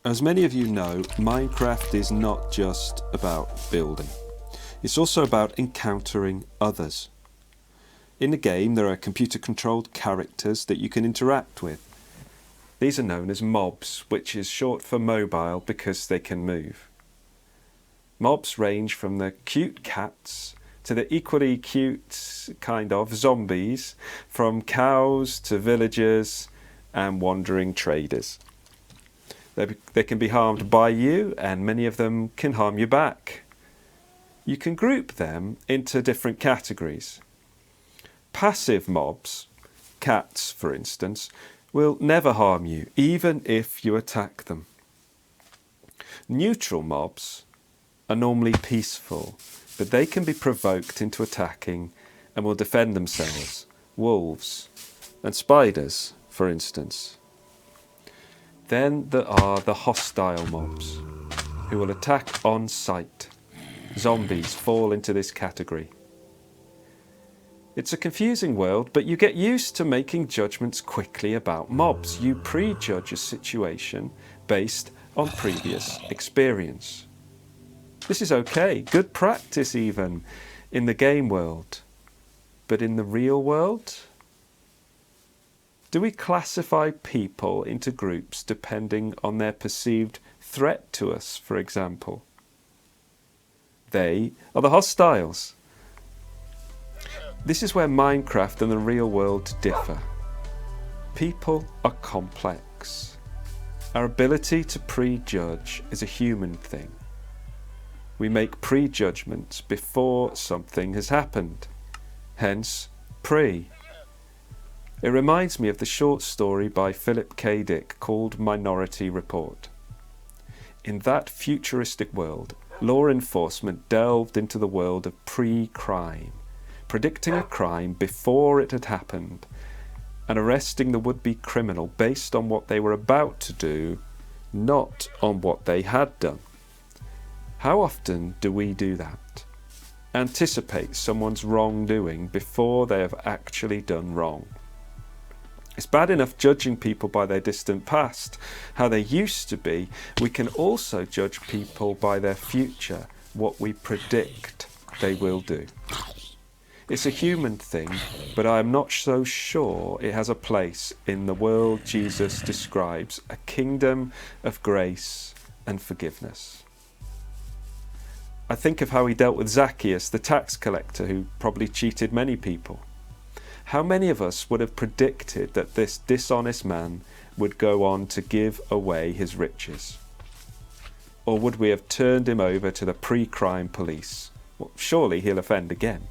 As many of you know, Minecraft is not just about building. It's also about encountering others. In the game, there are computer-controlled characters that you can interact with. These are known as mobs, which is short for mobile because they can move. Mobs range from the cute cats to the equally cute kind of zombies, from cows to villagers and wandering traders. They can be harmed by you, and many of them can harm you back. You can group them into different categories. Passive mobs, cats for instance, will never harm you, even if you attack them. Neutral mobs are normally peaceful, but they can be provoked into attacking and will defend themselves. Wolves and spiders, for instance. Then there are the hostile mobs, who will attack on sight. Zombies fall into this category. It's a confusing world, but you get used to making judgments quickly about mobs. You prejudge a situation based on previous experience. This is okay, good practice even, in the game world. But in the real world? Do we classify people into groups depending on their perceived threat to us, for example? They are the hostiles. This is where Minecraft and the real world differ. People are complex. Our ability to prejudge is a human thing. We make prejudgments before something has happened, hence pre. It reminds me of the short story by Philip K. Dick called Minority Report. In that futuristic world, law enforcement delved into the world of pre-crime, predicting a crime before it had happened, and arresting the would-be criminal based on what they were about to do, not on what they had done. How often do we do that? Anticipate someone's wrongdoing before they have actually done wrong. It's bad enough judging people by their distant past, how they used to be. We can also judge people by their future, what we predict they will do. It's a human thing, but I am not so sure it has a place in the world Jesus describes, a kingdom of grace and forgiveness. I think of how he dealt with Zacchaeus, the tax collector, who probably cheated many people. How many of us would have predicted that this dishonest man would go on to give away his riches? Or would we have turned him over to the pre-crime police? Well, surely he'll offend again.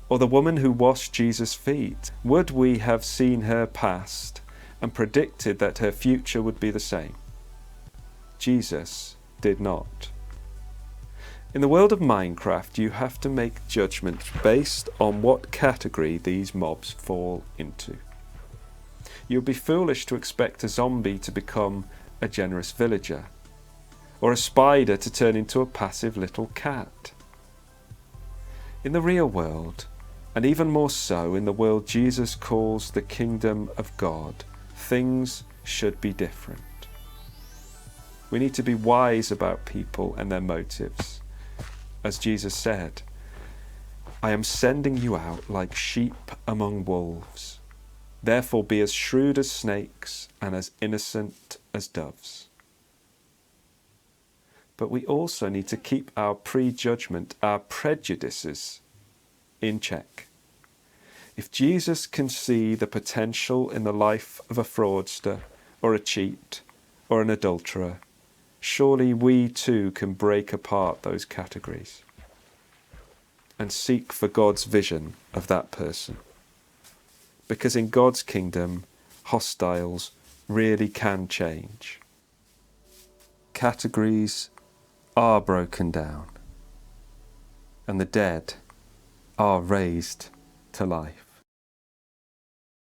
Or the woman who washed Jesus' feet, would we have seen her past and predicted that her future would be the same? Jesus did not. In the world of Minecraft, you have to make judgments based on what category these mobs fall into. You'd be foolish to expect a zombie to become a generous villager, or a spider to turn into a passive little cat. In the real world, and even more so in the world Jesus calls the kingdom of God, things should be different. We need to be wise about people and their motives. As Jesus said, I am sending you out like sheep among wolves. Therefore be as shrewd as snakes and as innocent as doves. But we also need to keep our prejudgment, our prejudices in check. If Jesus can see the potential in the life of a fraudster or a cheat or an adulterer, surely we too can break apart those categories and seek for God's vision of that person. Because in God's kingdom, hostiles really can change. Categories are broken down, and the dead are raised to life.